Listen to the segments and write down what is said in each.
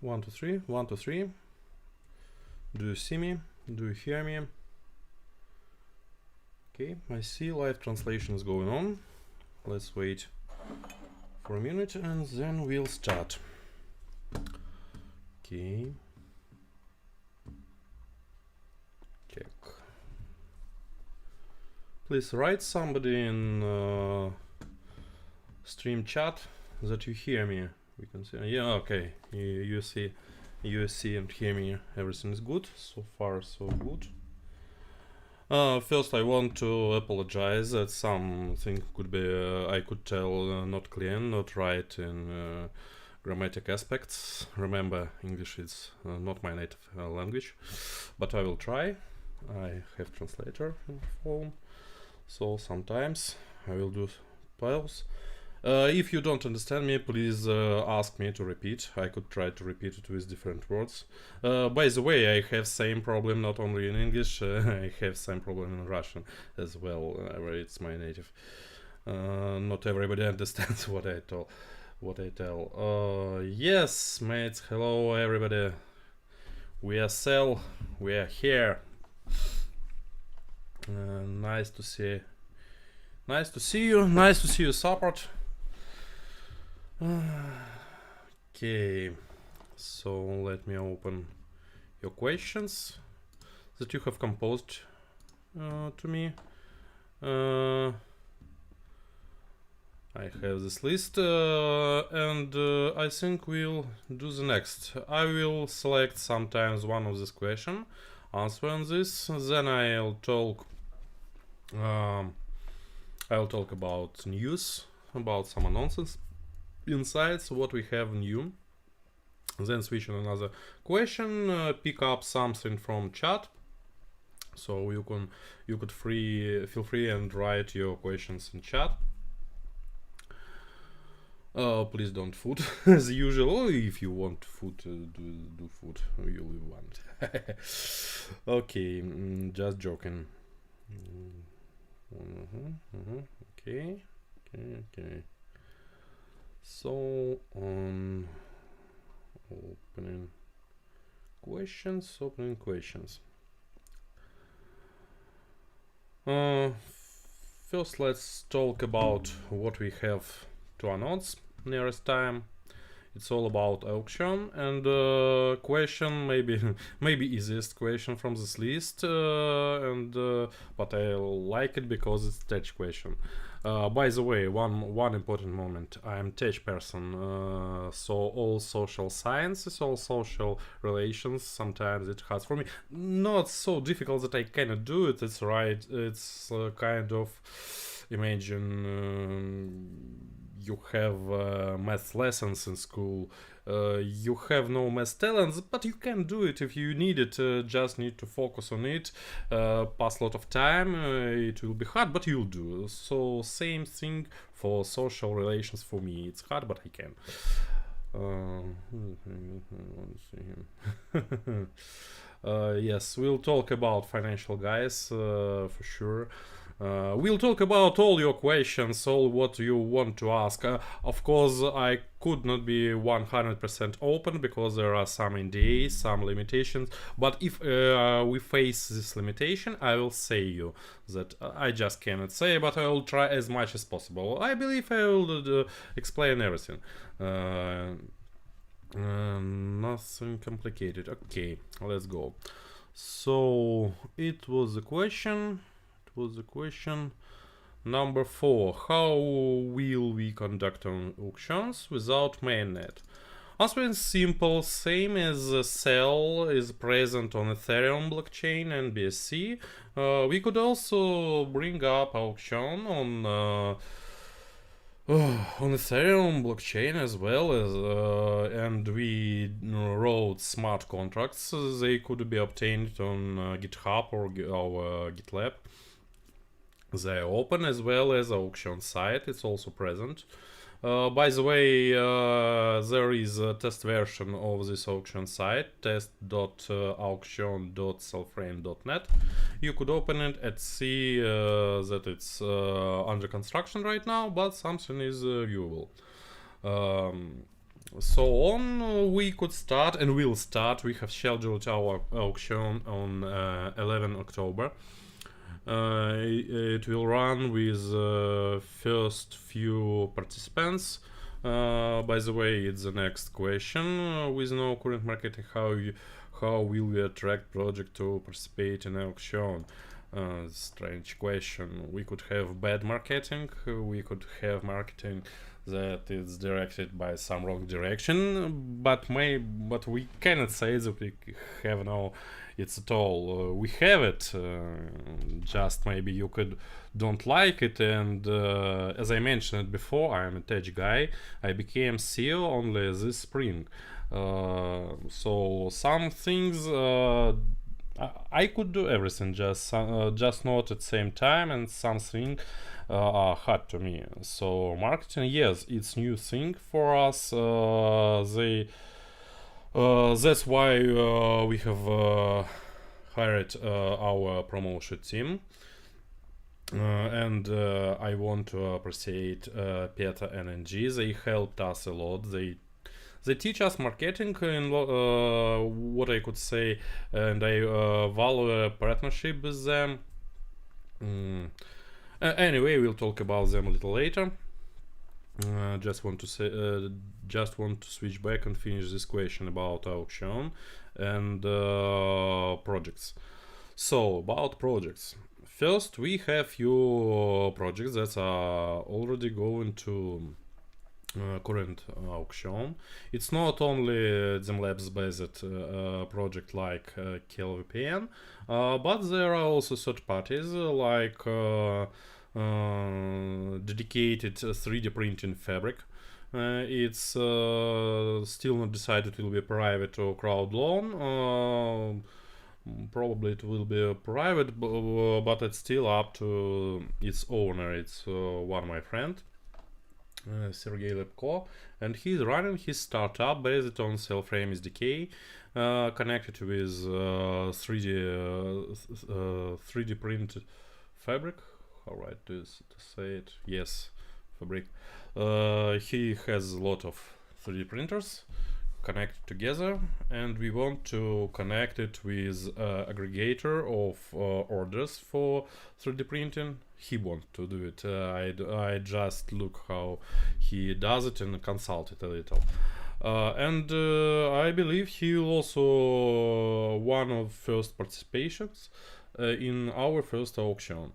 1, 2, 3, 1, 2, 3. Do you see me? Do you hear me? Okay, I see live translation is going on. Let's wait for a minute and then we'll start. Okay. Check. Please write somebody in stream chat that you hear me. We can see. Yeah, okay. You see and hear me. Everything is good. So far, so good. First, I want to apologize that something could be I could tell not clear, not right in grammatic aspects. Remember, English is not my native language, but I will try. I have translator in phone, so sometimes I will do pause. If you don't understand me, please ask me to repeat. I could try to repeat it with different words. By the way, I have same problem not only in English, I have same problem in Russian as well, where it's my native. Not everybody understands what I tell. Yes, mates, hello everybody. We are Cell, we are here. Nice to see you. Nice to see you, support. Okay, so let me open your questions that you have composed to me. I have this list and I think we'll do the next. I will select sometimes one of this question, answer on this, then I'll talk about news, about some announcements, insights, what we have new, then switch on another question, pick up something from chat, so you could feel free and write your questions in chat. Please don't food as usual. If you want food, do food you want. Okay, just joking. Okay. So on opening questions. First, let's talk about what we have to announce nearest time. It's all about auction, and question maybe easiest question from this list, but I like it because it's tech question. By the way, one important moment. I am tech person, so all social sciences, all social relations, sometimes it has for me not so difficult that I cannot do it. It's right. It's kind of imagine. You have math lessons in school, you have no math talents, but you can do it if you need it, just need to focus on it, pass a lot of time, it will be hard, but you'll do. So same thing for social relations for me, it's hard, but I can. Yes, we'll talk about financial guys for sure. We'll talk about all your questions, all what you want to ask. Of course, I could not be 100% open because there are some NDAs, some limitations. But if we face this limitation, I will say you that I just cannot say, but I will try as much as possible. I believe I will explain everything. Nothing complicated. Okay, let's go. So it was the question. Number 4. How will we conduct auctions without mainnet? Answer is simple. Same as Cell is present on Ethereum blockchain and BSC. We could also bring up auction on Ethereum blockchain as well as and we wrote smart contracts. They could be obtained on GitHub or our GitLab. They are open as well as auction site. It's also present. By the way, there is a test version of this auction site, test.auction.cellframe.net. You could open it and see that it's under construction right now, but something is viewable. so on, we could start and will start. We have scheduled our auction on 11 October. It will run with first few participants. By the way, it's the next question. With no current marketing, how will we attract project to participate in auction? Strange question. We could have bad marketing. We could have marketing that is directed by some wrong direction, but we cannot say that we have no it's at all. We have it, just maybe you don't like it. And as I mentioned before, I'm a tech guy. I became CEO only this spring, so some things I could do everything, just not at the same time, and something are hard to me. So marketing, yes, it's new thing for us. That's why we have hired our promotion team. And I want to appreciate Peter and NG. They helped us a lot. They teach us marketing in what I could say, and I value a partnership with them. Anyway, we'll talk about them a little later. Just want to switch back and finish this question about auction and projects. So about projects. First, we have few projects that are already going to current auction. It's not only Zemlabs based project like KLVPN, but there are also third parties like dedicated 3D printing fabric. It's still not decided it will be private or crowd loan. Probably it will be a private, but it's still up to its owner. It's one of my friend, Sergey Lepko, and he's running his startup based on Cellframe SDK, connected with 3D printed fabric. How right to say it? Yes, fabric. He has a lot of 3D printers connected together, and we want to connect it with aggregator of orders for 3D printing. He wants to do it. I just look how he does it and consult it a little. And I believe he will also one of first participations in our first auction.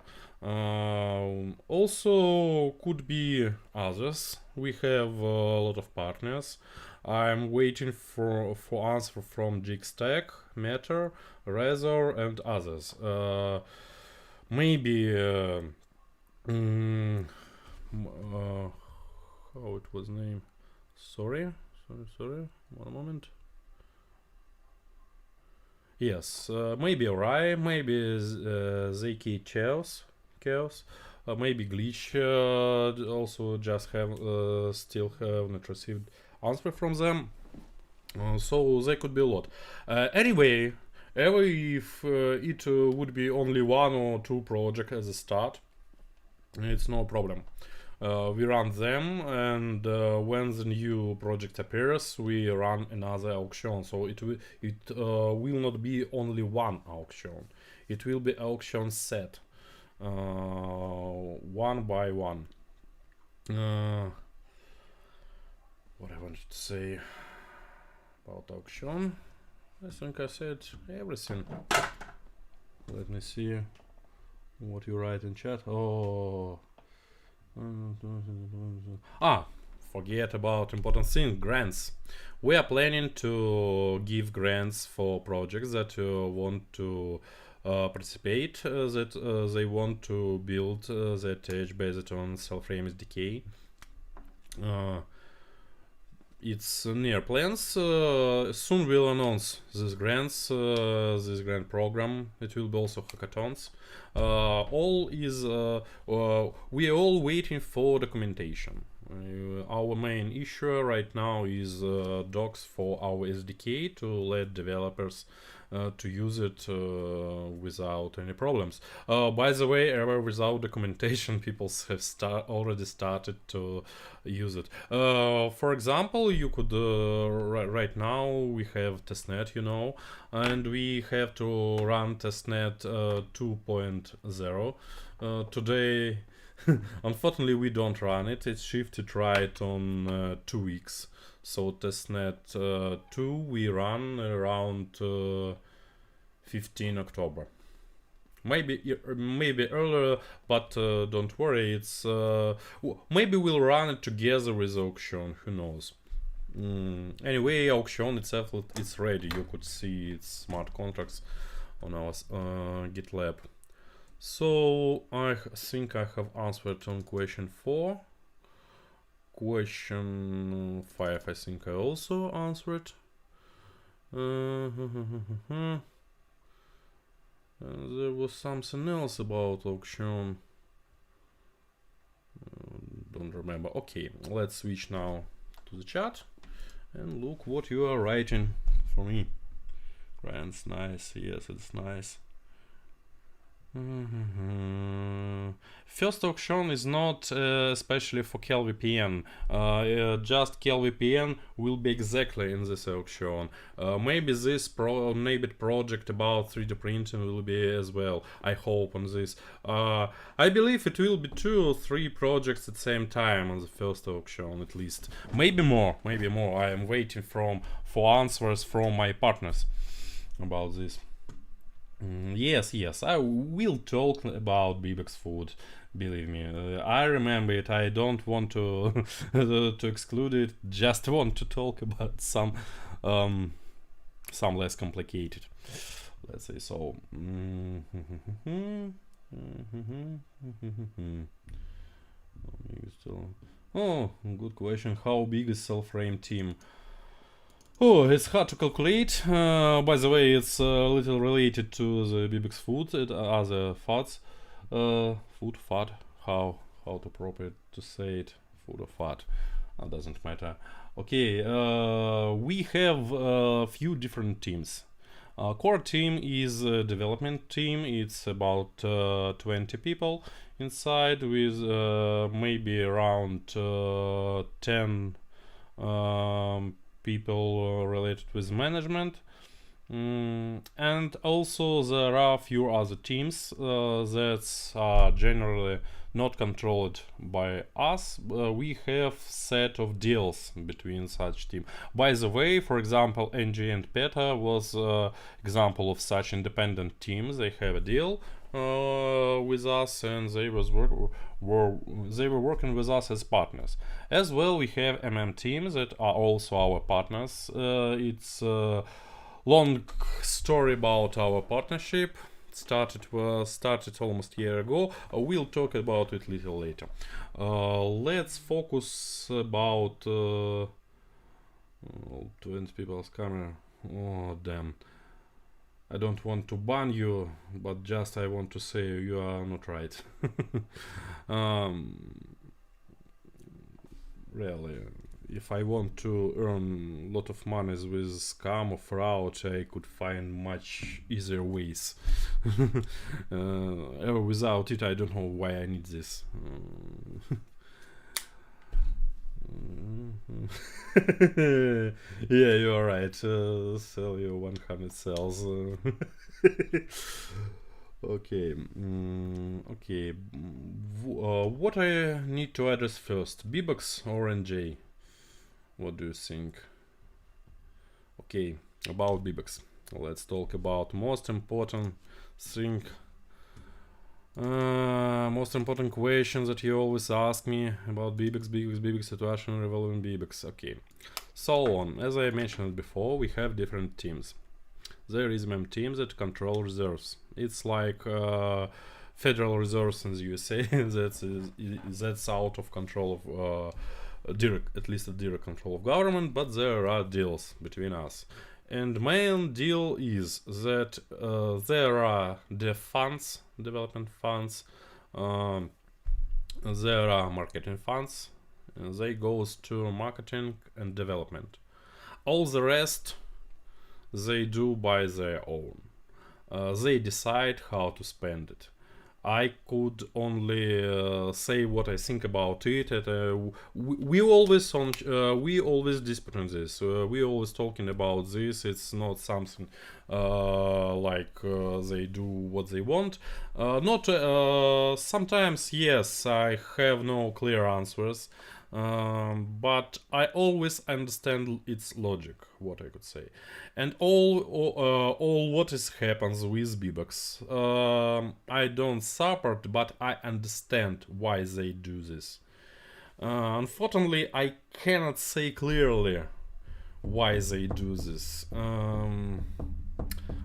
Also could be others. We have a lot of partners. I'm waiting for answer from Jigstack, Matter, Razor, and others. Maybe how it was named? Sorry. 1 moment. Yes, maybe Rai, maybe ZK Chaos, maybe Glitch. Also, just still have not received answer from them. So they could be a lot. Anyway, if it would be only 1 or 2 projects as a start, it's no problem. We run them, and when the new project appears, we run another auction. So it will not be only 1 auction. It will be auction set, 1 by 1. What I wanted to say about auction, I think I said everything. Let me see what you write in chat. Oh. Forget about important thing, grants. We are planning to give grants for projects that want to participate, that they want to build their tech based on Cellframe SDK. It's near plans. Soon we'll announce these grants, this grant program. It will be also hackathons. We are all waiting for documentation. Our main issue right now is docs for our SDK to let developers to use it without any problems. By the way, ever without documentation, people have already started to use it. For example, you could right now we have testnet, you know, and we have to run testnet 2.0. Today, unfortunately, we don't run it. It's shifted right on 2 weeks. So testnet 2 we run around 15 October. Maybe earlier, but don't worry. It's maybe we'll run it together with auction. Who knows? Anyway, auction itself it's ready. You could see its smart contracts on our GitLab. So I think I have answered on question 4. Question 5 I think I also answered. There was something else about auction. Don't remember. Okay, let's switch now to the chat and look what you are writing for me. Grants, nice. Yes, it's nice. First auction is not especially for CalVPN. Just CalVPN will be exactly in this auction. Maybe this project about 3D printing will be as well. I hope on this. I believe it will be 2 or 3 projects at the same time on the first auction at least. Maybe more. I am waiting for answers from my partners about this. Yes, I will talk about Bibex food. Believe me, I remember it. I don't want to to exclude it. Just want to talk about some less complicated. Let's say so. Oh, good question. How big is Cellframe team? Oh, it's hard to calculate. By the way, it's a little related to the Bibex food and other fats. Food, fat, how to proper to say it, food or fat, doesn't matter. Okay, we have a few different teams. Core team is a development team. It's about 20 people inside with maybe around 10 people related with management, and also there are a few other teams that are generally not controlled by us. We have set of deals between such team. By the way, for example, NG and PETA was example of such independent teams. They have a deal with us, and they were working with us as partners. As well, we have teams that are also our partners. It's a long story about our partnership. Started almost a year ago. We'll talk about it a little later. Let's focus about 20 people's camera. Oh damn. I don't want to ban you, but just I want to say you are not right. Really, if I want to earn a lot of money with scam or fraud, I could find much easier ways. Without it, I don't know why I need this. Yeah, you are right. Sell your 100 cells. Okay. Okay. What I need to address first, Bibex or NJ? What do you think? Okay, about Bibex. Let's talk about most important thing. Most important questions that you always ask me about Bibex situation revolving Bibex. Okay, so on. As I mentioned before, we have different teams. There is team that control reserves. It's like federal reserves in the USA. that's out of control of at least a direct control of government. But there are deals between us. And main deal is that there are development funds, there are marketing funds, They goes to marketing and development. All the rest they do by their own. They decide how to spend it. I could only say what I think about it. And, we always dispute on this. We always talking about this. It's not something like they do what they want. Not sometimes. Yes, I have no clear answers. But I always understand its logic, what I could say, and all what is happens with B-Bucks. I don't support, but I understand why they do this. Unfortunately, I cannot say clearly why they do this.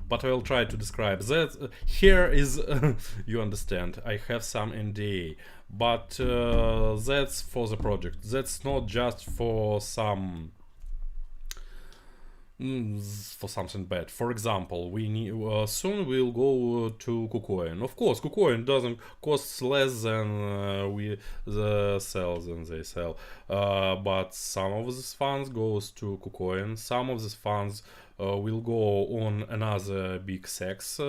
But I will try to describe that. Here is, you understand, I have some NDA, but that's for the project. That's not just for some for something bad. For example, we need soon we'll go to KuCoin. Of course, KuCoin doesn't cost less than we sell than they sell, but some of these funds goes to KuCoin. Some of these funds will go on another big sex.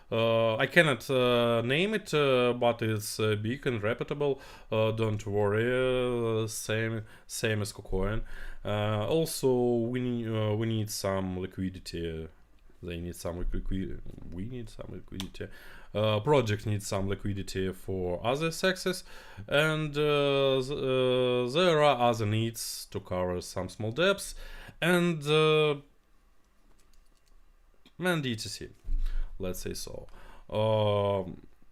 I cannot name it, but it's big and reputable. Don't worry, same as KuCoin. Also, we need some liquidity. They need some liquidity. We need some liquidity. Project needs some liquidity for other sexes, and there are other needs to cover some small debts and etc. Let's say so.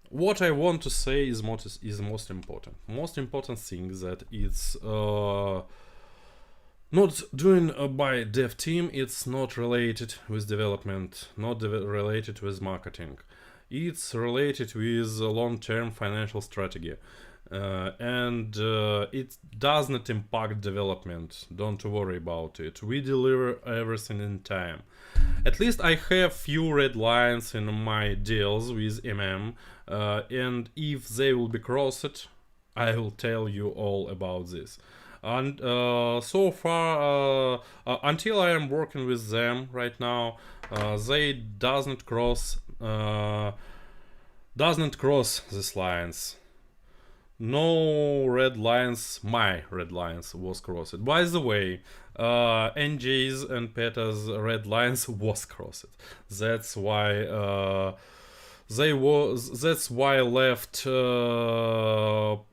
What I want to say is most important. Most important thing that it's not doing by dev team. It's not related with development, not related with marketing. It's related with long-term financial strategy. And it does not impact development. Don't worry about it. We deliver everything in time. At least I have few red lines in my deals with and if they will be crossed, I will tell you all about this. And so far, until I am working with them right now, they doesn't cross these lines. No red lines, my red lines was crossed. By the way, NJ's and PETA's red lines was crossed. That's why that's why I left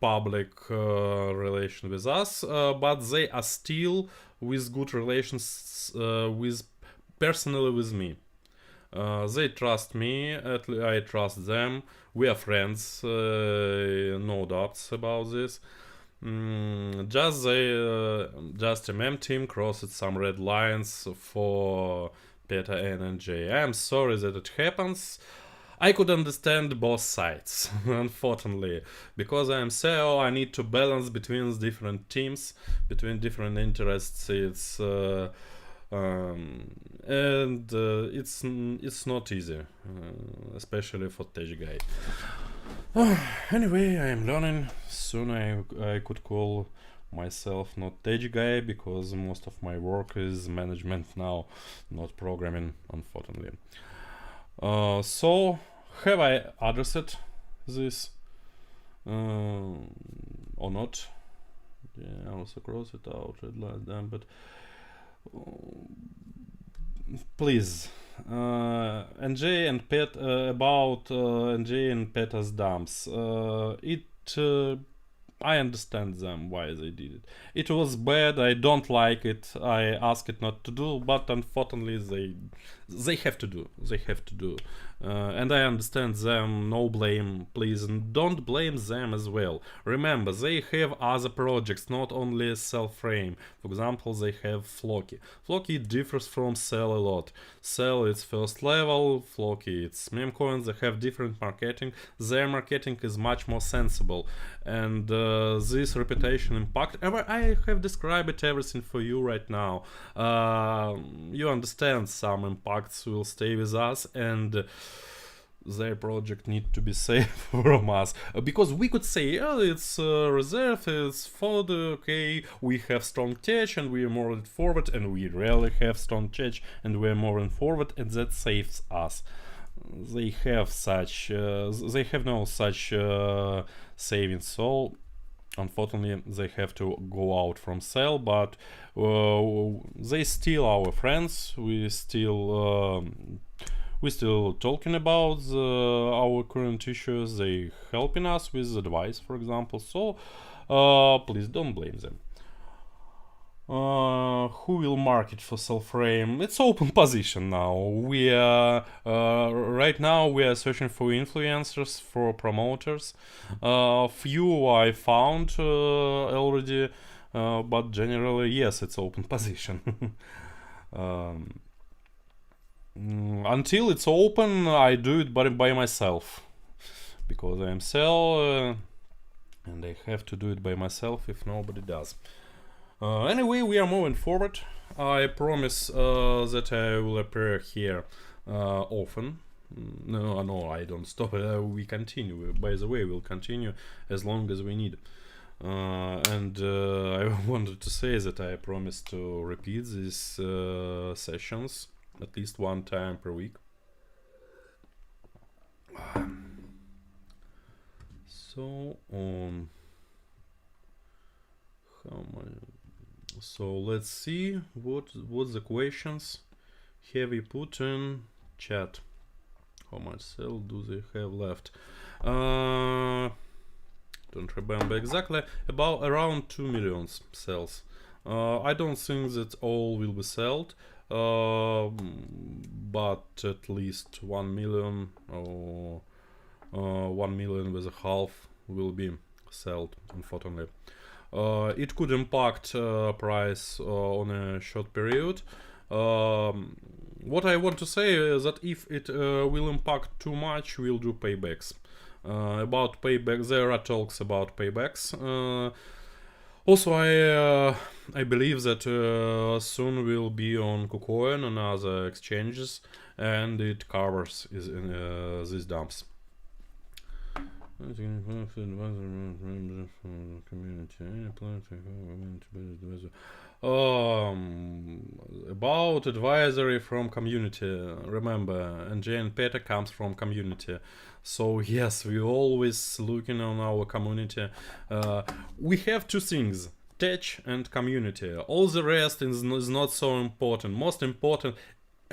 public relation with us, but they are still with good relations with personally with me. They trust me, I trust them. We are friends, no doubts about this. Just MM team crossed some red lines for PETA and NJ. I'm sorry that it happens. I could understand both sides, unfortunately, because I am CEO. I need to balance between different teams, between different interests. It's it's not easy, especially for tech guy. Anyway, I am learning. Soon I could call myself not tech guy, because most of my work is management now, not programming, unfortunately. So have I addressed this or not? Yeah, I also cross it out, red line them, but please, NJ and PET about NJ and PETA's dumps. I understand them why they did it. It was bad. I don't like it. I ask it not to do, but unfortunately they have to do. They have to do. And I understand them. No blame, please, and don't blame them as well. Remember, they have other projects, not only Cellframe. For example, they have Floki. Floki differs from Cell a lot. Cell is first level, Floki it's meme coins. They have different marketing. Their marketing is much more sensible, and this reputation impact. I have described everything for you right now. You understand some impacts will stay with us, and their project need to be safe from us, because we could say, oh, it's reserve, it's for the okay, we have strong tech and we are moving forward, and we really have strong tech and we are moving forward, and that saves us. They have such they have no such savings, so unfortunately they have to go out from Cell, but they still our friends. We still talking about our current issues. They helping us with advice, for example, so please don't blame them. Who will market for Cellframe? It's open position now. We are right now we are searching for influencers, for promoters. Few I found already, but generally yes, it's open position. Until it's open, I do it by myself, because I am Cell, and I have to do it by myself if nobody does. Anyway, we are moving forward. I promise that I will appear here often. No, I don't stop. We continue. By the way, we'll continue as long as we need. And I wanted to say that I promise to repeat these sessions at least one time per week. So how many? So let's see what the questions have we put in chat. How much Cell do they have left? Don't remember exactly. About around 2 million cells. I don't think that all will be sold, but at least 1 million or 1 million with a half will be sold, unfortunately. It could impact price on a short period. What I want to say is that if it will impact too much, we'll do paybacks. About payback, there are talks about paybacks. Also, I believe that soon we'll be on KuCoin and other exchanges, and it covers these dumps. About advisory from community. Remember, NJ and Peta comes from community. So yes, we always looking on our community. We have two things: tech and community. All the rest is not so important. Most important,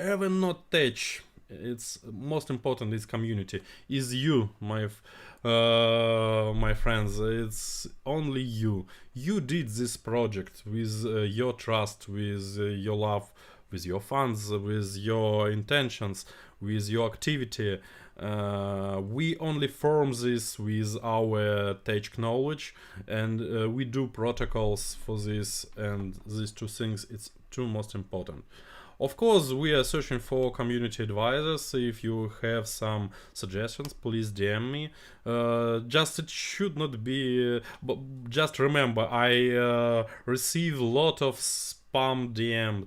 even not tech. It's most important is community. Is you, my friends. It's only you. You did this project with your trust, with your love, with your funds, with your intentions, with your activity. We only form this with our tech knowledge, and we do protocols for this, and these two things, it's two most important. Of course, we are searching for community advisors. If you have some suggestions, please DM me. Just it should not be... just remember, I receive a lot of spam DM.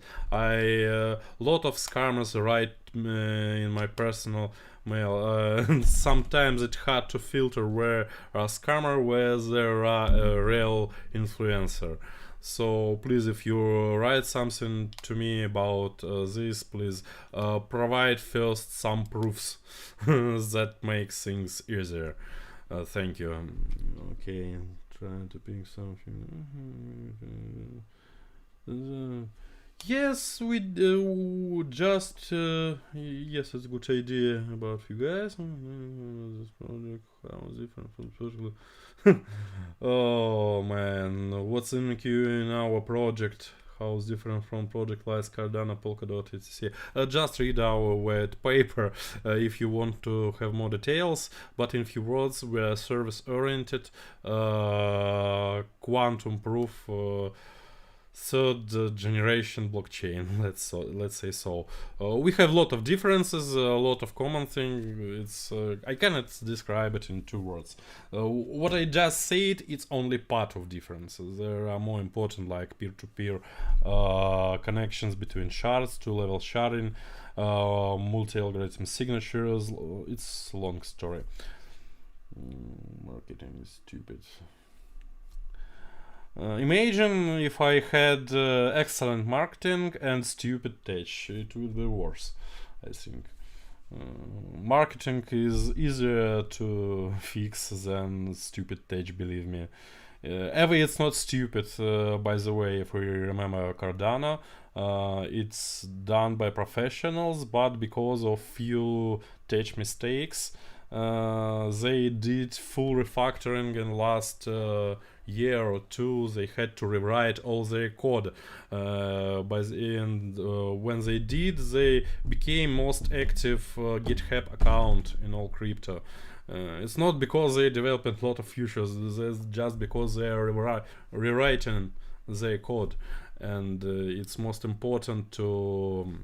Lot of scammers write in my personal mail. Sometimes it's hard to filter where a scammer, where there are a real influencer. So please, if you write something to me about this, please provide first some proofs that makes things easier. Thank you. Okay, trying to pick something. Yes, we just yes, it's a good idea about you guys. This project, how different from the oh man, what's in queue in our project? How is different from project like Cardano, Polkadot, etc. Just read our white paper if you want to have more details. But in few words, we are service-oriented, quantum proof. Third generation blockchain, let's say so. We have a lot of differences, a lot of common things. I cannot describe it in 2 words. What I just said, it's only part of differences. There are more important, like peer-to-peer connections between shards, 2-level sharding, multi-algorithm signatures. It's a long story. Marketing is stupid. Imagine if I had excellent marketing and stupid tech. It would be worse, I think. Marketing is easier to fix than stupid tech, believe me. It's not stupid, by the way, if we remember Cardano. It's done by professionals, but because of few tech mistakes, they did full refactoring in last year or two. They had to rewrite all their code. By the end, when they did, they became most active GitHub account in all crypto. It's not because they developed a lot of features, it's just because they are rewriting their code. And it's most important to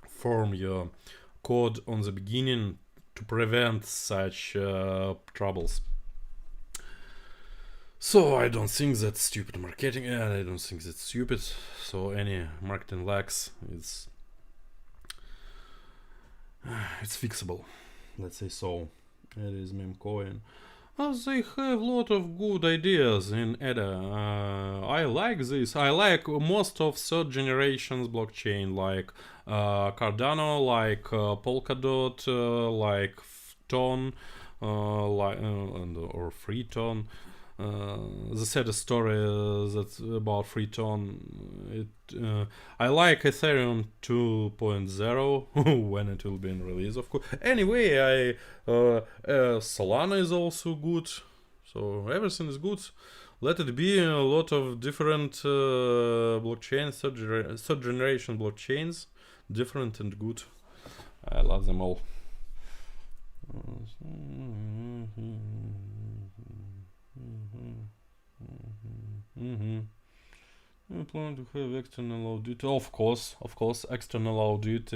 form your code on the beginning to prevent such troubles. So I don't think that's stupid marketing, and I don't think that's stupid. So any marketing lacks, it's fixable. Let's say so. It is meme coin. They have a lot of good ideas in ADA. I like this. I like most of third generations blockchain, like Cardano, like Polkadot, like Ton, or Freeton. The saddest story that's about Freeton. I like Ethereum 2.0 when it will be in release, of course. Anyway, Solana is also good, so everything is good. Let it be a lot of different blockchains, third generation blockchains, different and good. I love them all. We plan to have external audit. Of course, external audit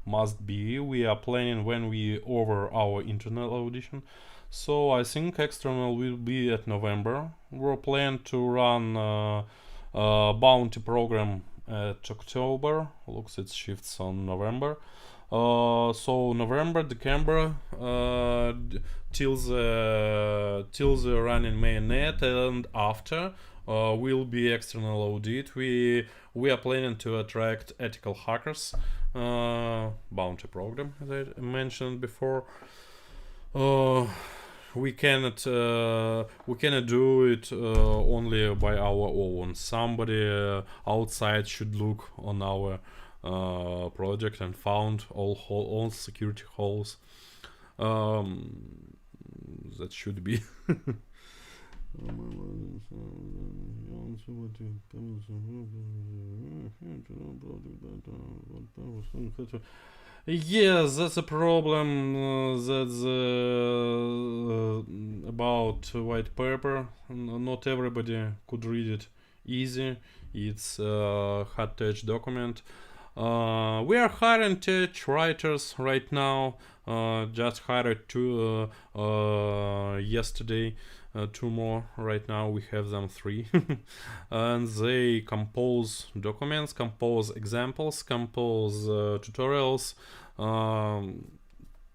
must be. We are planning when we over our internal audition. So I think external will be at November. We're planning to run a bounty program at October. Looks it shifts on November. So November, December, till the running mainnet, and after will be external audit. We are planning to attract ethical hackers, bounty program, as I mentioned before. We cannot do it only by our own. Somebody outside should look on our project and found all security holes. That should be. Yes, that's a problem. That's about white paper. Not everybody could read it easy. It's a hard to edge document. We are hiring tech writers right now. Just hired two yesterday. Two more right now. We have them 3. And they compose documents, compose examples, compose tutorials.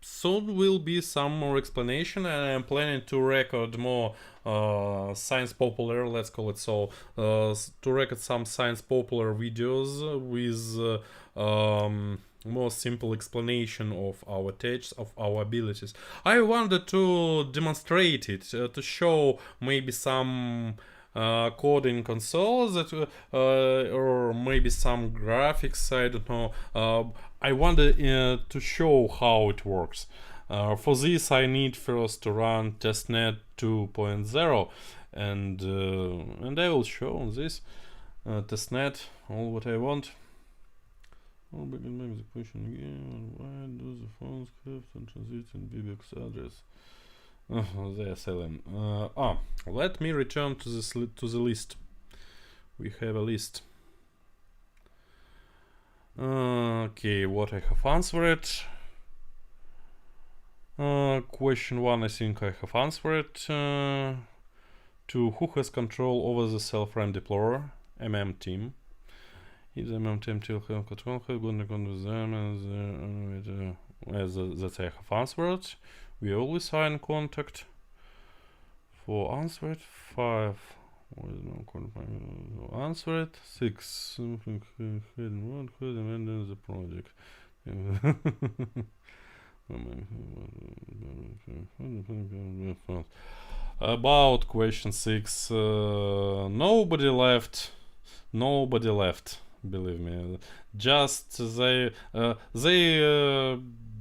Soon will be some more explanation, and I'm planning to record more science popular, let's call it so, to record some science popular videos with more simple explanation of our techs, of our abilities. I wanted to demonstrate it, to show maybe some coding consoles that, or maybe some graphics, I don't know. I wanted to show how it works. For this I need first to run testnet 2.0, and I will show this testnet all what I want. Oh, but it makes the question again. Why do the phones have to transit in BBX address? They are selling. Let me return to this to the list. We have a list. Okay, what I have answered. Question 1, I think I have answered. To who has control over the Cellframe deployer? MM team. If the MM team still have control, have good contact with them, and that I have answered. We always are in contact. For answered 5. Answered 6. The project. About question 6. Nobody left. Nobody left. Believe me. Just they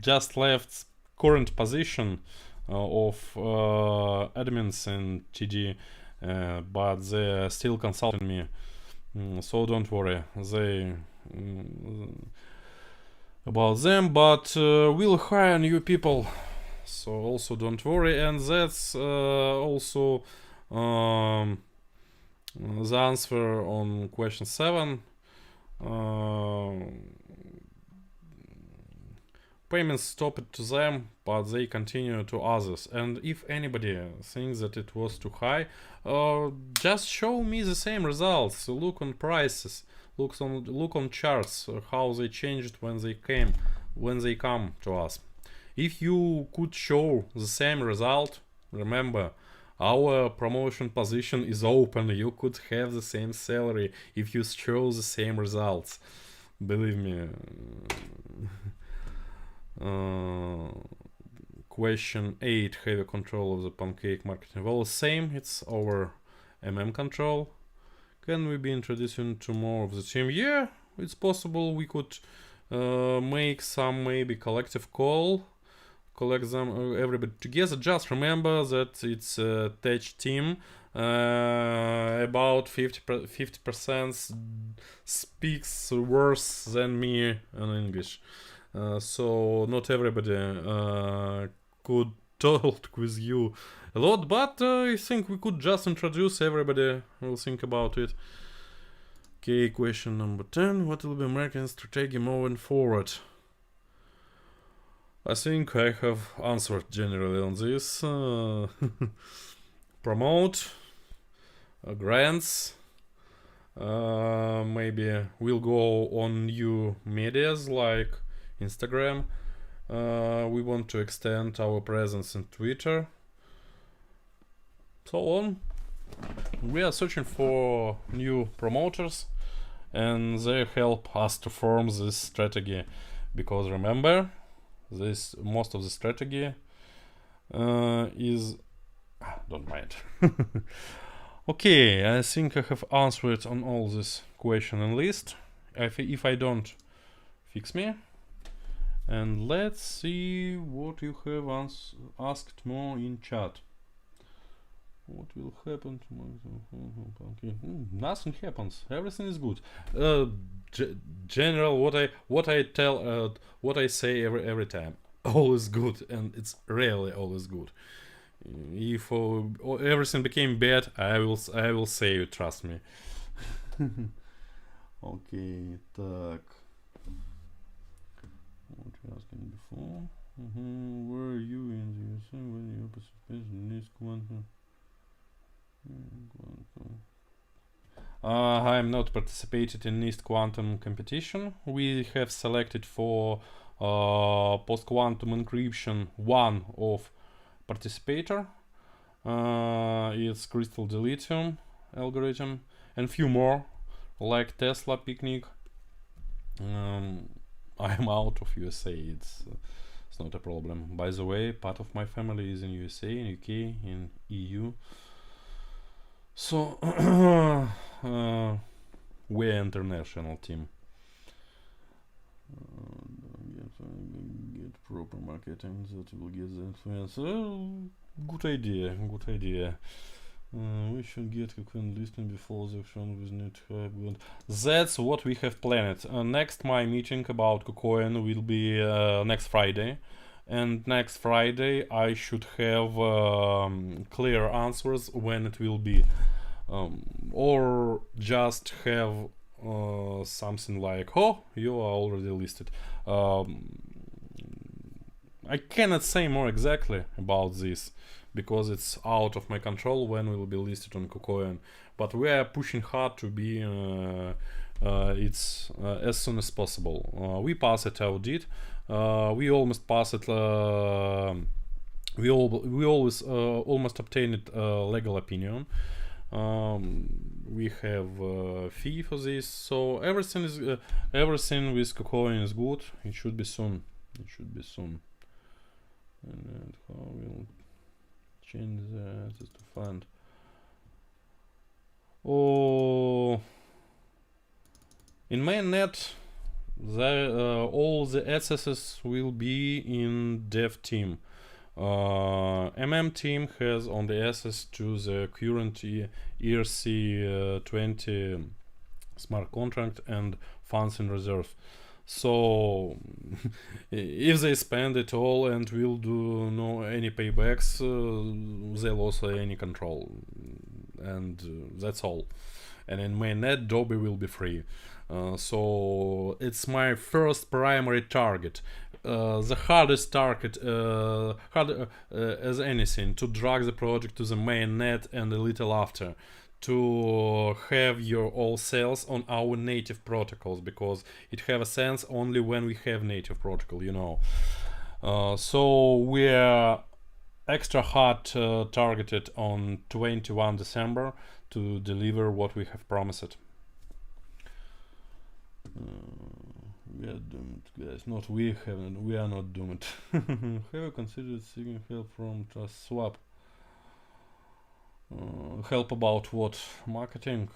just left current position of admins in TD, but they are still consulting me. So don't worry. They about them, but we'll hire new people. So also don't worry, and that's also the answer on question 7. Payments stopped to them, but they continue to others. And if anybody thinks that it was too high, just show me the same results. Look on prices, look on charts, how they changed when they come to us. If you could show the same result, remember, our promotion position is open. You could have the same salary if you show the same results. Believe me. Question 8. Heavy control of the pancake marketing. Well, same. It's our MM control. Can we be introducing to more of the team? Yeah, it's possible. We could make some maybe collective call. Collect them everybody together. Just remember that it's a tech team. About 50% speaks worse than me in English. So not everybody could talk with you a lot, but I think we could just introduce everybody. We'll think about it. Okay, question number 10. What will be American strategy moving forward? I think I have answered generally on this. Promote grants. Maybe we'll go on new medias like Instagram. We want to extend our presence in Twitter. So on. We are searching for new promoters, and they help us to form this strategy. Because remember, most of the strategy is don't mind. Okay, I think I have answered on all this question and list. If I don't, fix me. And let's see what you have asked more in chat. What will happen to nothing happens. Everything is good. General, what I say every time, always good, and it's really always good. If everything became bad, I will say it. Trust me. Okay, так. What you asking before? Were you in the USA when you participated in this quantum? I'm not participated in NIST quantum competition. We have selected for post-quantum encryption one of participator. It's crystal dilithium algorithm and few more like Tesla picnic. I'm out of USA. It's not a problem. By the way, part of my family is in USA, in UK, in EU. So we're international team. Get proper marketing that will get the influence. Good idea. Good idea. We should get a coin listing before the auction with net hype. That's what we have planned. Next, my meeting about KuCoin will be next Friday. And next Friday I should have clear answers when it will be. Or just have something like, oh, you are already listed. I cannot say more exactly about this because it's out of my control when we will be listed on KuCoin. But we are pushing hard to be it's as soon as possible. We pass it audit. We almost pass it. We always almost obtain it legal opinion. We have fee for this, so everything is everything with KuCoin is good. It should be soon. It should be soon. And how we'll change the access to fund. Oh, in mainnet, all the accesses will be in dev team. team has on the access to the current ERC20 smart contract and funds in reserve. So if they spend it all and will do no any paybacks, they lose any control, and that's all. And in mainnet, Dobby will be free. So it's my first primary target. The hardest target, as anything, to drag the project to the mainnet and a little after, to have your all sales on our native protocols, because it have a sense only when we have native protocol, you know. So we are extra hard targeted on 21 December to deliver what we have promised. We are doomed, guys. Not we haven't. We are not doomed. Have you considered seeking help from Trust Swap? Help about what? Marketing?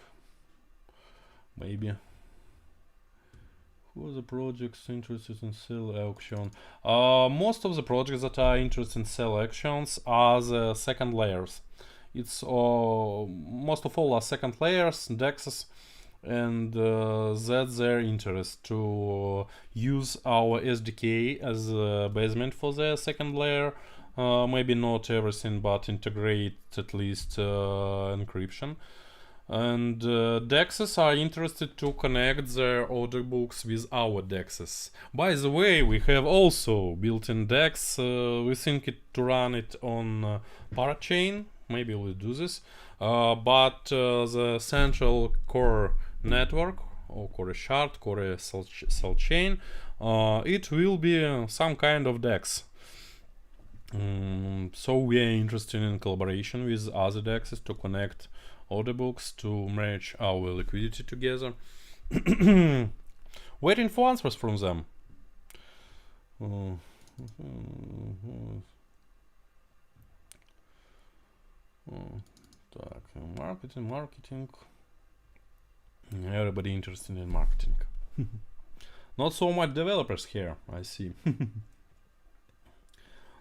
Maybe. Who are the projects interested in sell auction? Most of the projects that are interested in sell auctions are the second layers. It's most of all are second layers, DEXs, and that's their interest to use our SDK as a basement for the second layer. Maybe not everything, but integrate at least encryption. And DEXs are interested to connect their order books with our DEXs. By the way, we have also built-in DEX. We think to run it on parachain. Maybe we'll do this. But the central core network, or core shard, core cell chain, it will be some kind of DEX. So we are interested in collaboration with other DEXs to connect order books, to merge our liquidity together. Waiting for answers from them. Marketing. Everybody interested in marketing. Not so much developers here, I see.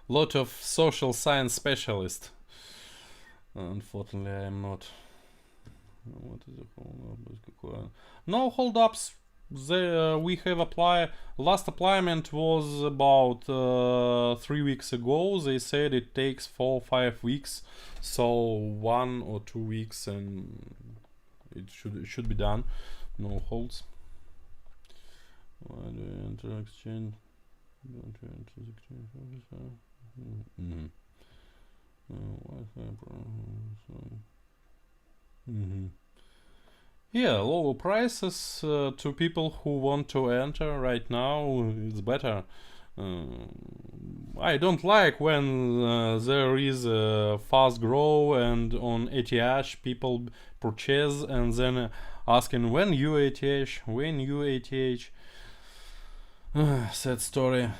Lot of social science specialists. Unfortunately, I am not. What is the hold-up? No hold-ups. We have applied. Last appliement was about 3 weeks ago. They said it takes 4 or 5 weeks, so 1 or 2 weeks, and it should be done. No holds. Why do you enter exchange? Don't you enter the exchange officer? Yeah, lower prices to people who want to enter right now. It's better. I don't like when there is a fast grow and on ATH people purchase and then asking when you ATH. Sad story.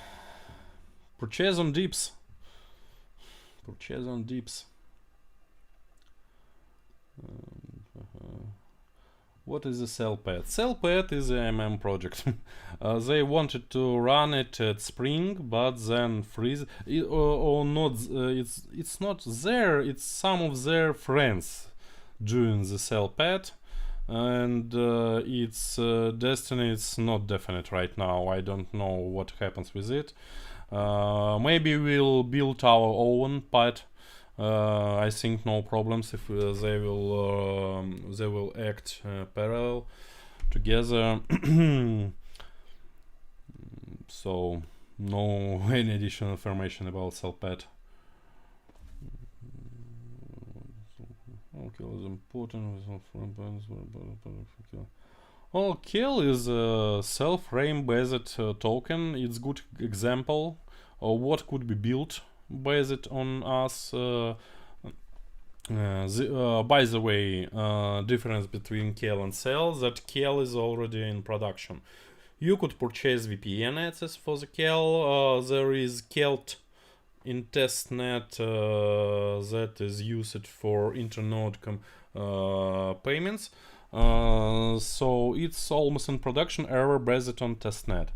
Purchase on dips. What is a Cellpad? Cellpad is a project. They wanted to run it at Spring, but then freeze. Or not? It's not there. It's some of their friends doing the Cellpad, and its destiny is not definite right now. I don't know what happens with it. Maybe we'll build our own pad. I think no problems if they will act parallel together. So no any additional information about Cellpad. Okay, was important. Well, Kel is a Cellframe based token. It's good example of what could be built based on us. By the way, difference between Kel and Cell, that Kel is already in production. You could purchase VPN access for the Kel. There is Kelt in testnet that is used for internode payments. So it's almost in production error based on testnet.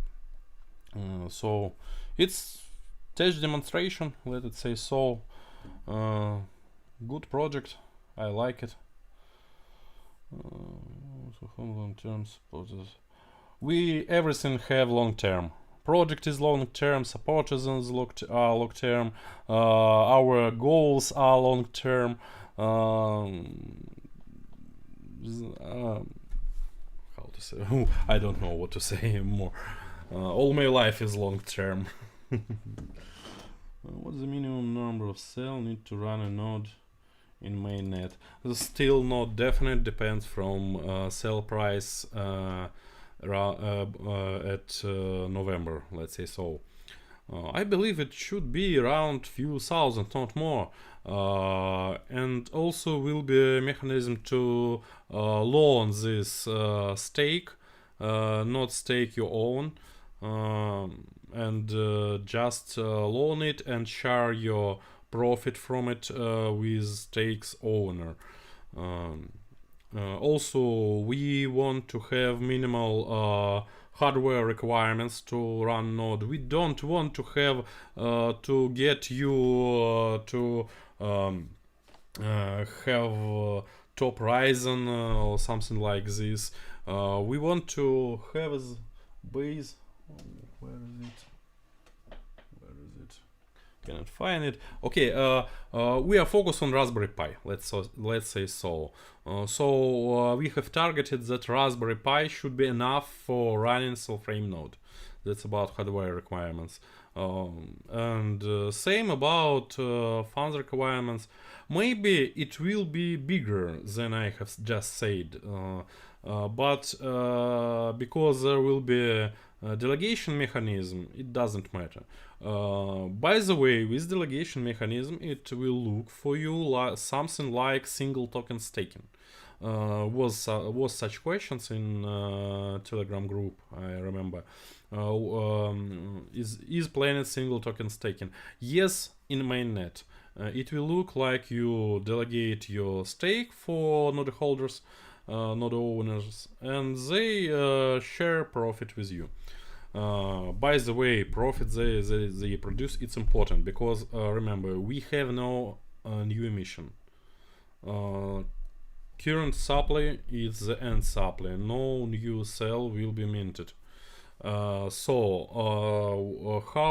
So it's test demonstration, let it say so. Good project, I like it. So long terms, we everything have long term. Project is long term, supporters are long term, our goals are long term. How to say? I don't know what to say more. All my life is long term. What's the minimum number of cells need to run a node in mainnet? Still not definite, depends from cell price at November, let's say so. I believe it should be around few thousand, not more. And also will be a mechanism to loan this stake, not stake your own, and just loan it and share your profit from it with stakes owner. Also, we want to have minimal hardware requirements to run node. We don't want to have to get you to have top Ryzen or something like this. We want to have as base. Where is it? Cannot find it. Okay, we are focused on Raspberry Pi. Let's say so. We have targeted that Raspberry Pi should be enough for running Cellframe node. That's about hardware requirements. And same about funds requirements. Maybe it will be bigger than I have just said, but because there will be a delegation mechanism, it doesn't matter. By the way, with delegation mechanism, it will look for you something like single token staking. Was such questions in Telegram group, I remember. Is Planet single token staking? Yes, in mainnet. It will look like you delegate your stake for node holders, node owners, and they share profit with you. By the way, profit they produce, it's important because remember, we have no new emission. Current supply is the end supply. No new cell will be minted. How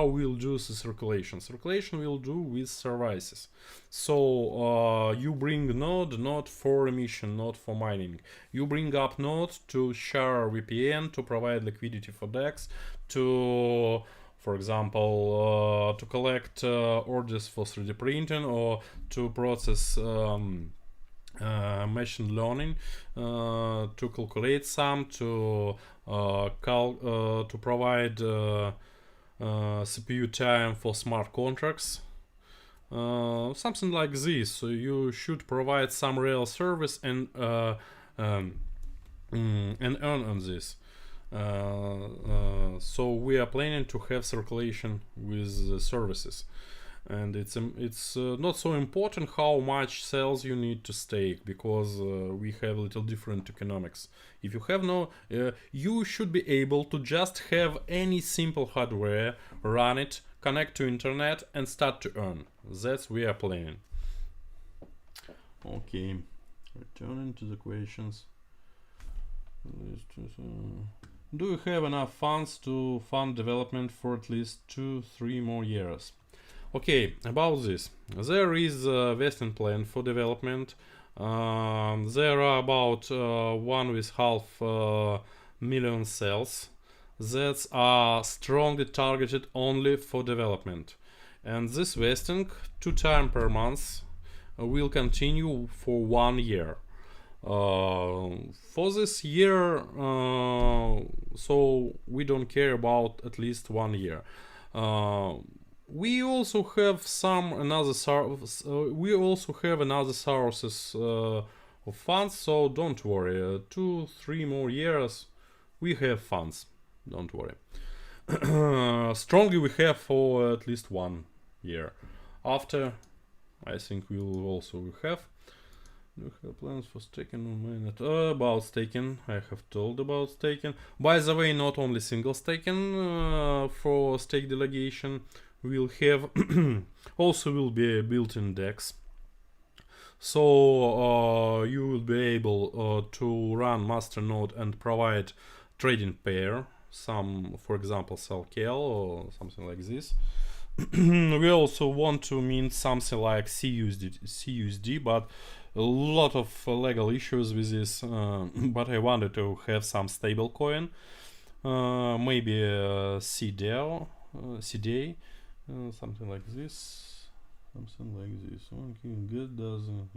we'll do the circulation? Circulation will do with services. So you bring node not for emission, not for mining. You bring up node to share VPN, to provide liquidity for DEX, to, for example, to collect orders for 3D printing, or to process machine learning, to calculate some, to provide CPU time for smart contracts, something like this. So you should provide some real service and earn on this. So we are planning to have circulation with services. And it's not so important how much cells you need to stake, because we have a little different economics. If you have no, you should be able to just have any simple hardware, run it, connect to internet, and start to earn. That's we are planning. Okay, returning to the questions. Do you have enough funds to fund development for at least 2-3 more years? Okay, about this, there is a vesting plan for development. There are about 1.5 million cells that are strongly targeted only for development. And this vesting 2 times per month will continue for 1 year. For this year, so we don't care about at least 1 year. We also have another sources of funds, so don't worry. 2-3 more years, we have funds. Don't worry. Strongly we have for at least 1 year. After, I think we will also have. Do you have plans for staking on Mainnet? About staking, I have told about staking. By the way, not only single staking for stake delegation. We'll have also will be a built-in DEX. So you will be able to run masternode and provide trading pair. For example, Cellframe or something like this. We also want to mint something like CUSD, but a lot of legal issues with this. But I wanted to have some stable coin, maybe CDAO, something like this. Okay, good doesn't.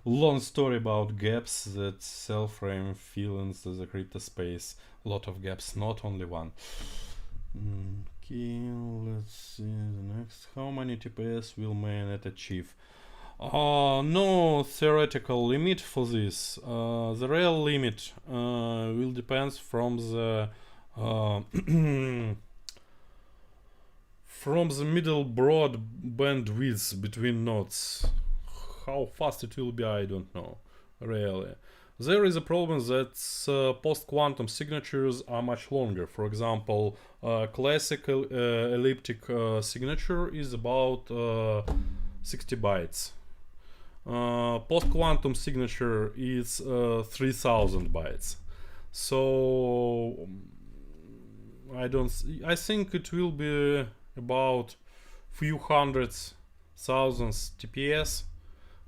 Long story about gaps that Cellframe fills the crypto space. A lot of gaps, not only one. Okay, let's see the next. How many TPS will Mainnet achieve? No theoretical limit for this. The real limit will depend from the from the middle broad bandwidth between nodes. How fast it will be, I don't know, really. There is a problem that post-quantum signatures are much longer. For example, classical elliptic signature is about 60 bytes. Post-quantum signature is 3000 bytes. So I think it will be about few hundred thousands TPS,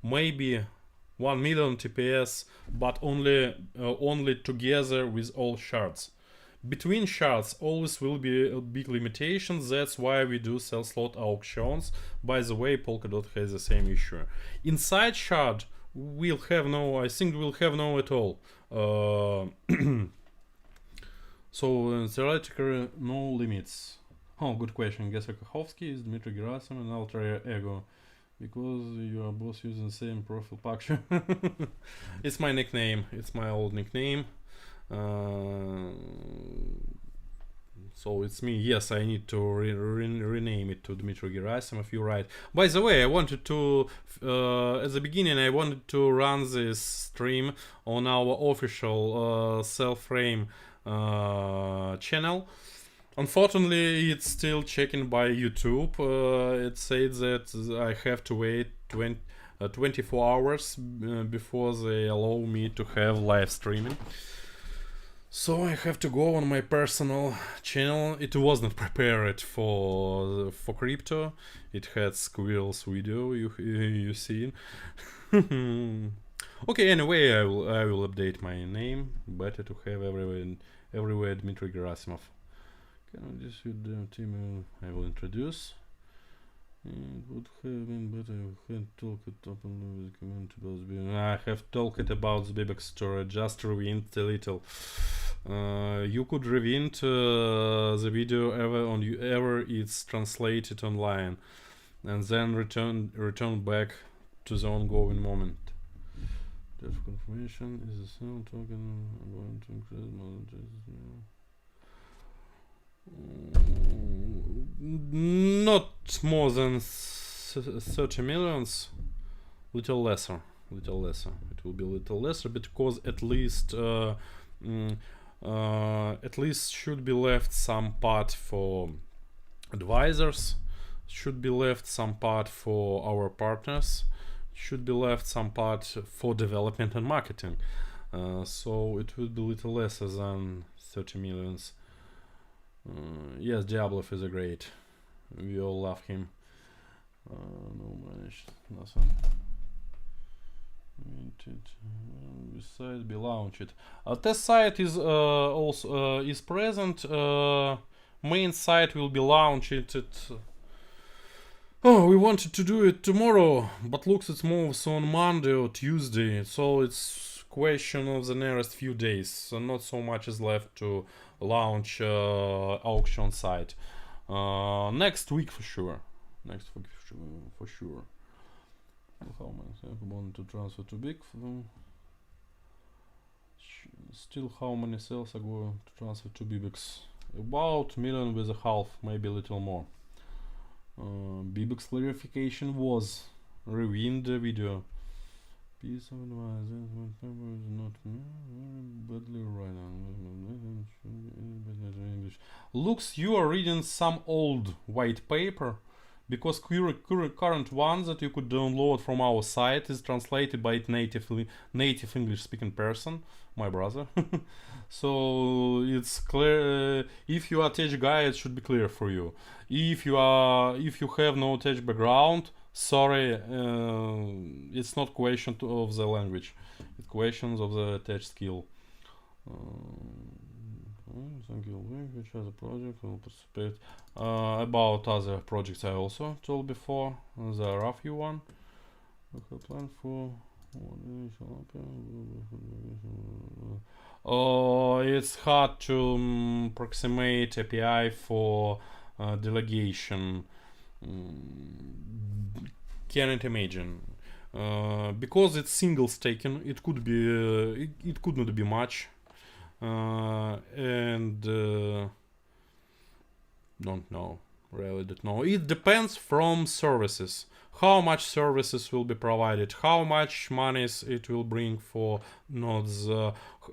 maybe 1 million TPS, but only together with all shards. Between shards always will be a big limitation. That's why we do sell slot auctions. By the way, Polkadot has the same issue. Inside shard we'll have no, I think we'll have no at all. So theoretically no limits. Oh, good question. Gerasimov is Dmitriy Gerasimov and Alter Ego. Because you are both using the same profile picture. It's my nickname. It's my old nickname. So it's me. Yes, I need to rename it to Dmitry Gerasimov. You're right. By the way, I wanted to, at the beginning, I wanted to run this stream on our official Cellframe channel. Unfortunately, it's still checking by YouTube. It says that I have to wait 24 hours before they allow me to have live streaming. So I have to go on my personal channel. It wasn't prepared for crypto. It had squirrels video. You see. Okay. Anyway, I will update my name. Better to have everywhere Dmitry Gerasimov. Can I just with the team I will introduce? It would have been better if I had talked openly with comment about I have talked about the Bebek story, just rewind a little. You could rewind the video ever it's translated online, and then return back to the ongoing moment. That confirmation is a sound token about to increase modern. Not more than 30 millions, little lesser. It will be a little lesser because at least should be left some part for advisors, should be left some part for our partners, should be left some part for development and marketing. So it will be a little lesser than 30 millions. Yes, Diablov is a great. We all love him. No managed, nothing. Besides, be launched. Test site is also is present. Main site will be launched Oh, we wanted to do it tomorrow, but looks it moves on Monday or Tuesday, so it's question of the nearest few days. So not so much is left to launch auction site. Next week for sure. Next week for sure. How many cells want to transfer to big? Still, how many cells are going to transfer to Bibex? About 1.5 million, maybe a little more. Bibex clarification was reviewing the video. Piece of advice is not badly right. English. Looks you are reading some old white paper, because current one that you could download from our site is translated by native English speaking person, my brother. So it's clear. If you are tech guy, it should be clear for you. If you have no tech background, sorry, it's not question of the language, it's questions of the tech skill. Thank you. Which other project will participate? About other projects I also told before. There are a few one. We have planned for. It's hard to approximate API for delegation. Cannot imagine. Because it's single staking, it could be it could not be much. And don't know, really don't know. It depends from services, how much services will be provided, how much monies it will bring for nodes,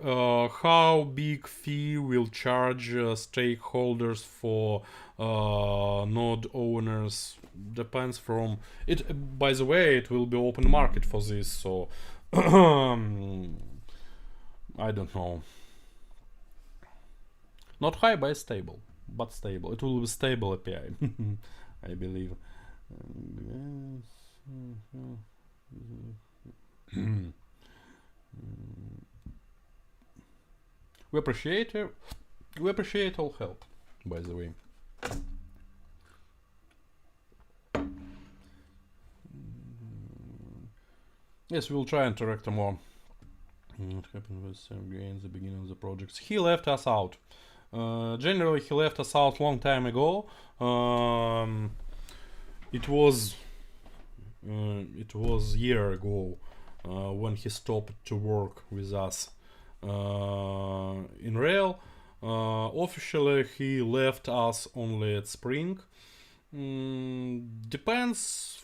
how big fee will charge stakeholders for node owners. Depends from it. By the way, it will be open market for this, so I don't know. Not high, but stable. But stable. It will be stable API, I believe. We appreciate it. We appreciate all help, by the way. Yes, we'll try and interact more. What happened with Sergey in the beginning of the project? He left us out. Generally, he left us out long time ago. It was year ago when he stopped to work with us. In real, officially he left us only at spring. Depends.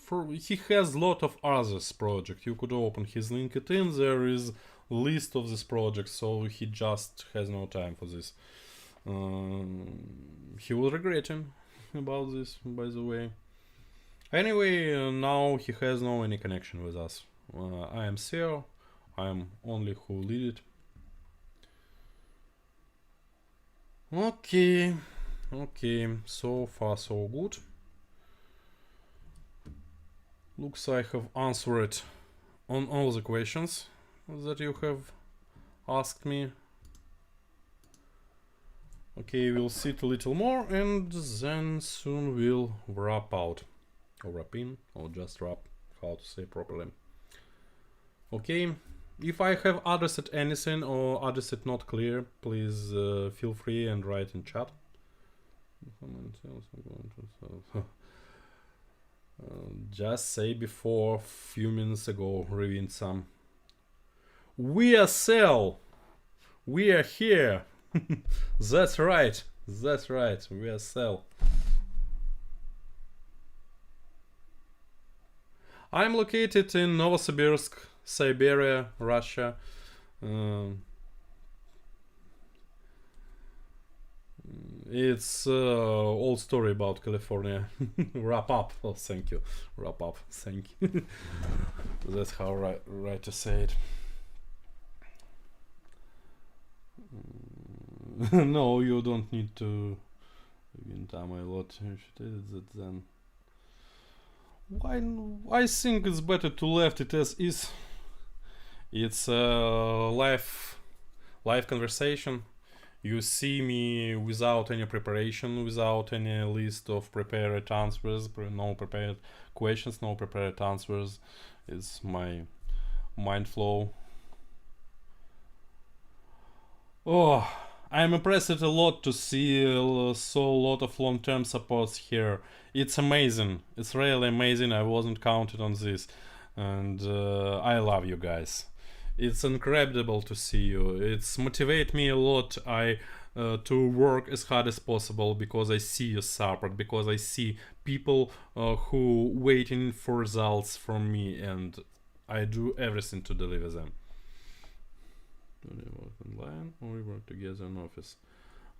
He has a lot of others projects. You could open his LinkedIn. There is list of this project, so he just has no time for this. He was regretting about this, by the way. Anyway, now he has no any connection with us. I am CEO. I am only who lead it. Okay, so far so good. Looks I have answered on all the questions that you have asked me. Okay, we'll sit a little more and then soon we'll wrap out. Or wrap in, or just wrap, how to say properly. Okay, if I have addressed anything or addressed not clear, please feel free and write in chat. Just say before, few minutes ago, reviewing some. We are Cell! We are here! That's right, we are Cell. I'm located in Novosibirsk, Siberia, Russia. It's old story about California. Wrap up. Oh, thank you. Wrap up. Thank you. That's how right to say it. No, you don't need to win time a lot. You should edit that then. Why? I think it's better to left it as is. It's a live conversation. You see me without any preparation, without any list of prepared answers, no prepared questions, no prepared answers. It's my mind flow. Oh, I'm impressed a lot to see so lot of long-term supports here. It's amazing. It's really amazing. I wasn't counted on this, and I love you guys. It's incredible to see you. It's motivate me a lot. I to work as hard as possible because I see your support, because I see people who waiting for results from me, and I do everything to deliver them. Do they work online or we work together in office?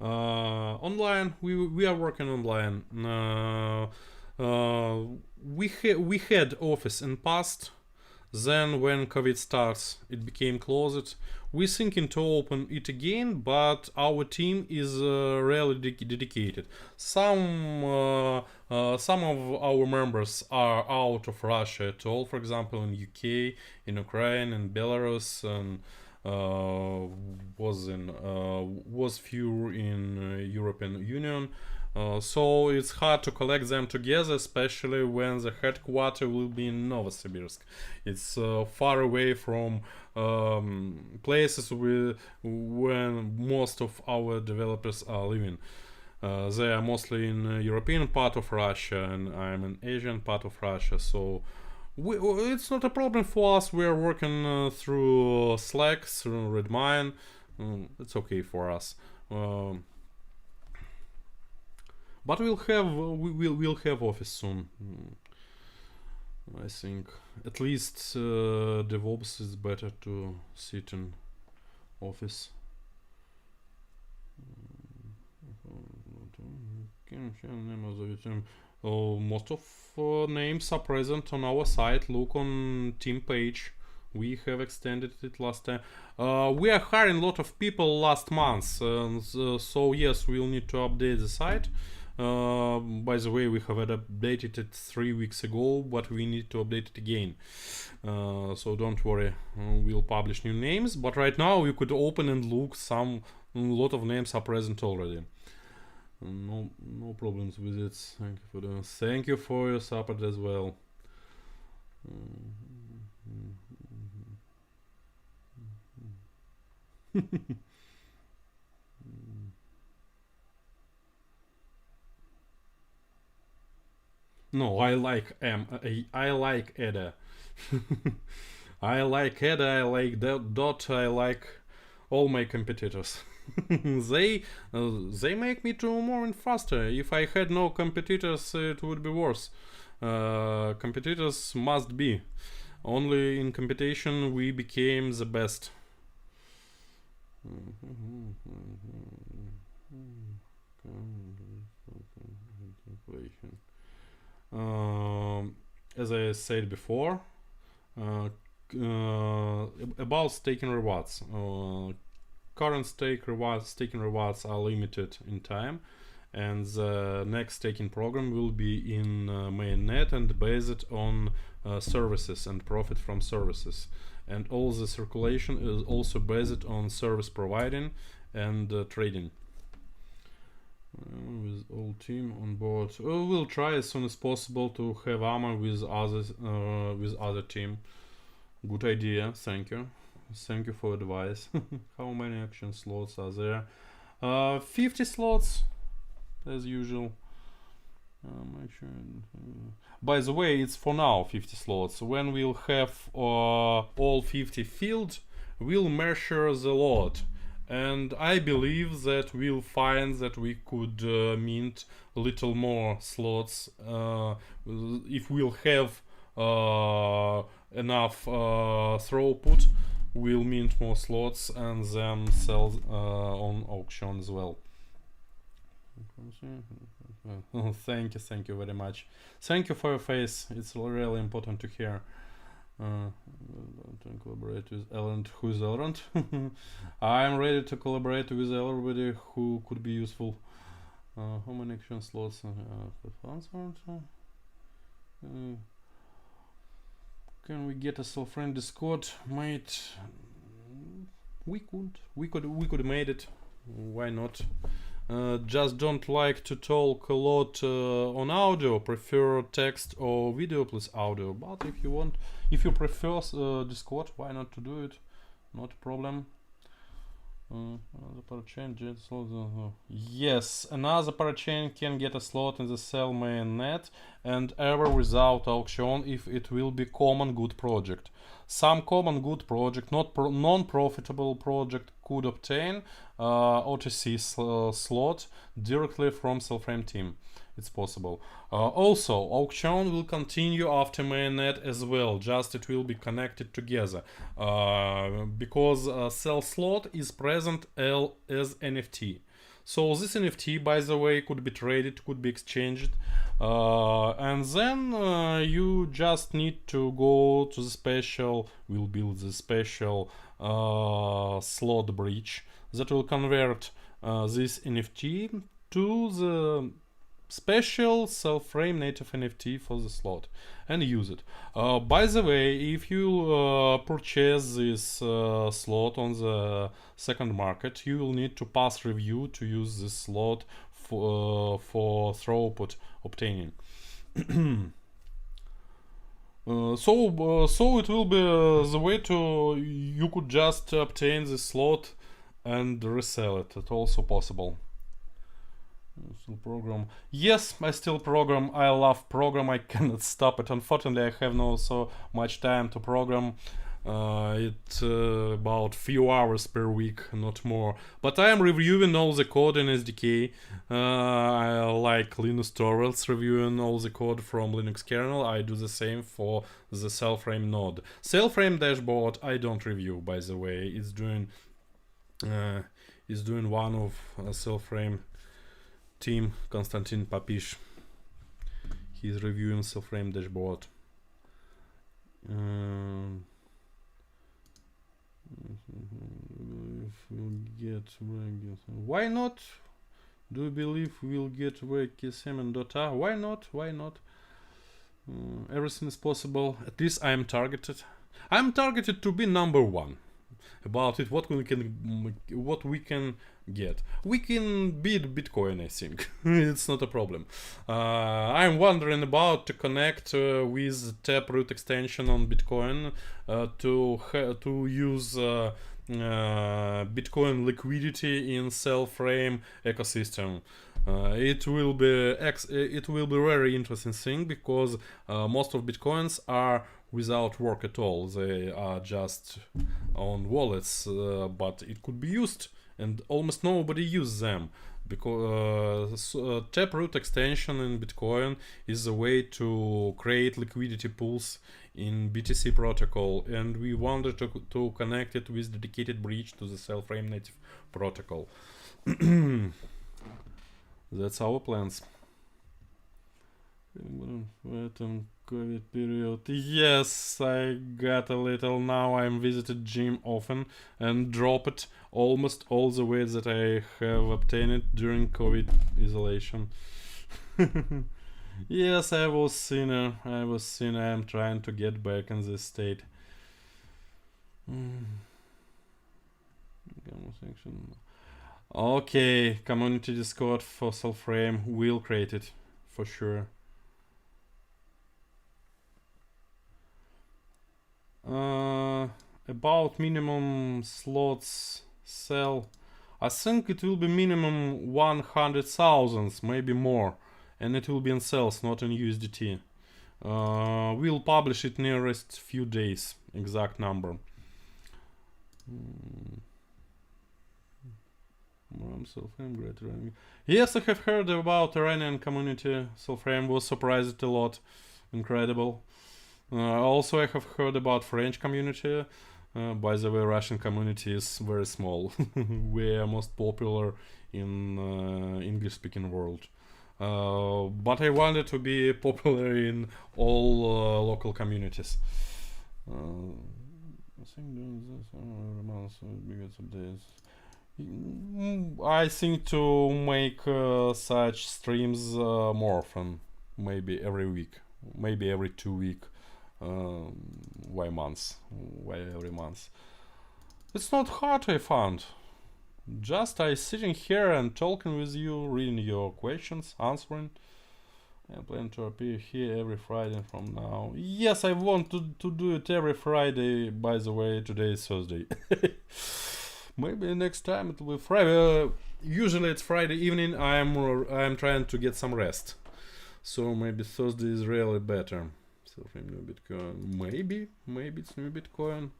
Online, we are working online. We had office in past. Then when COVID starts, it became closed. We're thinking to open it again, but our team is really dedicated. Some of our members are out of Russia at all. For example, in UK, in Ukraine, in Belarus, and was few in European Union. So it's hard to collect them together, especially when the headquarters will be in Novosibirsk. It's far away from places when most of our developers are living. They are mostly in European part of Russia, and I'm in Asian part of Russia. So it's not a problem for us. We are working through Slack, through Redmine. It's okay for us. But we'll have office soon. I think at least DevOps is better to sit in office. Most of names are present on our site. Look on team page. We have extended it last time. We are hiring a lot of people last month, so yes, we'll need to update the site. By the way, we have updated it 3 weeks ago, but we need to update it again. So don't worry, we'll publish new names. But right now, you could open and look. A lot of names are present already. No problems with it. Thank you for your support as well. No, I like I like Ada. I like Ada, I like Dot, I like all my competitors. they make me to more and faster. If I had no competitors, it would be worse. Competitors must be. Only in competition we became the best. As I said before, about staking rewards. Current staking rewards are limited in time, and the next staking program will be in Mainnet and based on services and profit from services. And all the circulation is also based on service providing and trading. With all team on board, we'll try as soon as possible to have AMA with other team. Good idea, thank you for advice. How many action slots are there? 50 slots as usual. By the way, it's for now 50 slots. When we'll have all 50 filled, we'll measure the lot. And I believe that we'll find that we could mint a little more slots if we'll have enough throughput. We'll mint more slots and then sell on auction as well. Thank you very much. Thank you for your face. It's really important to hear. To collaborate with Elrond. Who is Elrond? I'm ready to collaborate with everybody who could be useful. How many action slots have answered? Can we get a Cellframe Discord? Mate, we could made it. Why not? Just don't like to talk a lot on audio. Prefer text or video plus audio. But if you want, if you prefer Discord, why not to do it? Not a problem. Another parachain jet slot. Yes, another parachain can get a slot in the cell mainnet and ever without auction if it will be common good project. Some common good project, not non-profitable project, could obtain OTC slot directly from Cellframe team. It's possible. Also, auction will continue after mainnet as well, just it will be connected together, because cell slot is present as NFT. So this NFT, by the way, could be traded, could be exchanged, and then you just need to go to the special, we'll build the special slot bridge that will convert this NFT to the special Cellframe native NFT for the slot and use it. By the way, if you purchase this slot on the second market, you will need to pass review to use this slot for throughput obtaining. So it will be the way to, you could just obtain the slot and resell it. It's also possible. Still program. Yes, I still program. I love program. I cannot stop it. Unfortunately, I have no so much time to program. It's about few hours per week, not more. But I am reviewing all the code in SDK. I like Linus Torvalds reviewing all the code from Linux kernel. I do the same for the Cellframe node. Cellframe dashboard I don't review, by the way. It's doing one of Cellframe team, Konstantin Papish. He's reviewing Cellframe dashboard. If we'll get why not? Do you believe we'll get KSM and Dota? Why not? Why not? Everything is possible. At least I am targeted. I'm targeted to be number one. About it, what we can get. We can beat Bitcoin, I think. It's not a problem. I'm wondering about to connect with Taproot extension on Bitcoin to use Bitcoin liquidity in Cellframe ecosystem. It will be very interesting thing, because most of Bitcoins are without work at all. They are just on wallets, but it could be used, and almost nobody uses them, because Taproot extension in Bitcoin is a way to create liquidity pools in BTC protocol, and we wanted to connect it with dedicated bridge to the Cellframe native protocol. That's our plans. COVID period. Yes, I got a little. Now I'm visited gym often and drop it almost all the weight that I have obtained during COVID isolation. Yes, I was sinner. I'm trying to get back in this state. Okay, community Discord for Cellframe. We'll create it for sure. About minimum slots sell, I think it will be minimum 100,000, maybe more, and it will be in cells, not in USDT. We'll publish it nearest few days, exact number. Yes, I have heard about Iranian community. Cellframe was surprised a lot. Incredible. Also, I have heard about French community. By the way, Russian community is very small. We are most popular in English-speaking world. But I wanted to be popular in all local communities. I think doing this every month biggest updates. I think to make such streams more often, maybe every week, maybe every 2 weeks. Why months? Why every month? It's not hard, I found. Just I sitting here and talking with you, reading your questions, answering. I plan to appear here every Friday from now. Yes, I want to do it every Friday. By the way, today is Thursday. Maybe next time it will be Friday. Usually it's Friday evening. I'm trying to get some rest. So maybe Thursday is really better. Cellframe new Bitcoin. Maybe it's new Bitcoin.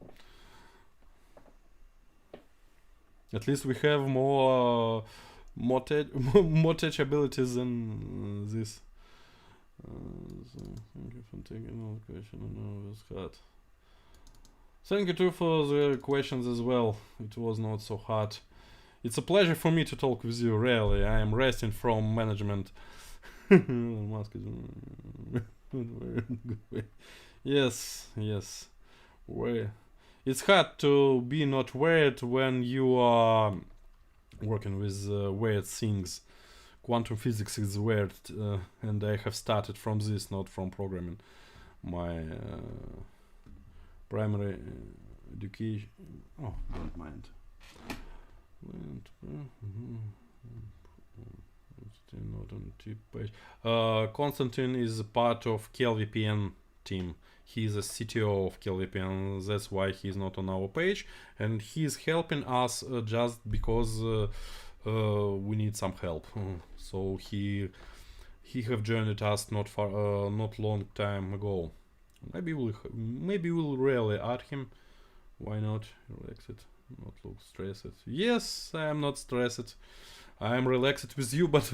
At least we have more tech abilities than this. Thank you for taking all the questions. Thank you too for the questions as well. It was not so hard. It's a pleasure for me to talk with you. Really, I am resting from management. Yes. Well, it's hard to be not weird when you are working with weird things. Quantum physics is weird, and I have started from this, not from programming. My primary education. Oh, don't mind. Still not on tip page. Konstantin is part of KLVPN team. He's a CTO of KLVPN. That's why he's not on our page, and he's helping us just because we need some help. So he have joined us not long time ago. Maybe we'll really add him. Why not? Relax it, not look stressed. Yes, I am not stressed. I am relaxed with you, but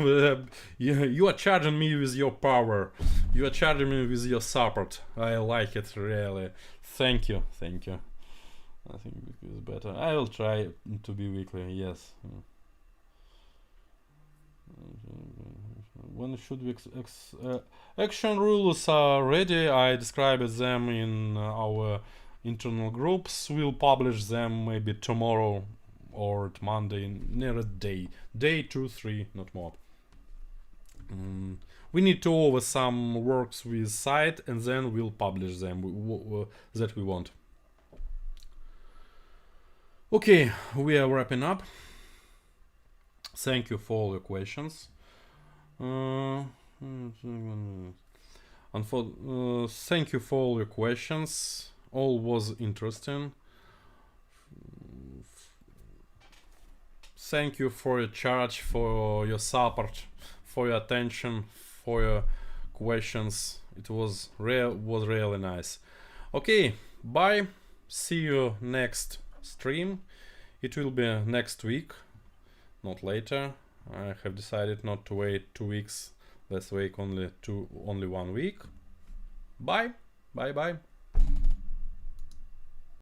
you are charging me with your power. You are charging me with your support. I like it really. Thank you. I think it's better. I will try to be weekly. Yes. When should we action rules are ready? I described them in our internal groups. We'll publish them maybe tomorrow or Monday, near a day 2, 3, not more. We need to over some works with site, and then we'll publish them that we want. Okay, we are wrapping up. Thank you for all your questions. Thank you for all your questions. All was interesting. Thank you for your charge, for your support, for your attention, for your questions. It was really nice. Okay, bye. See you next stream. It will be next week, not later. I have decided not to wait 2 weeks. Let's wait only 1 week. Bye.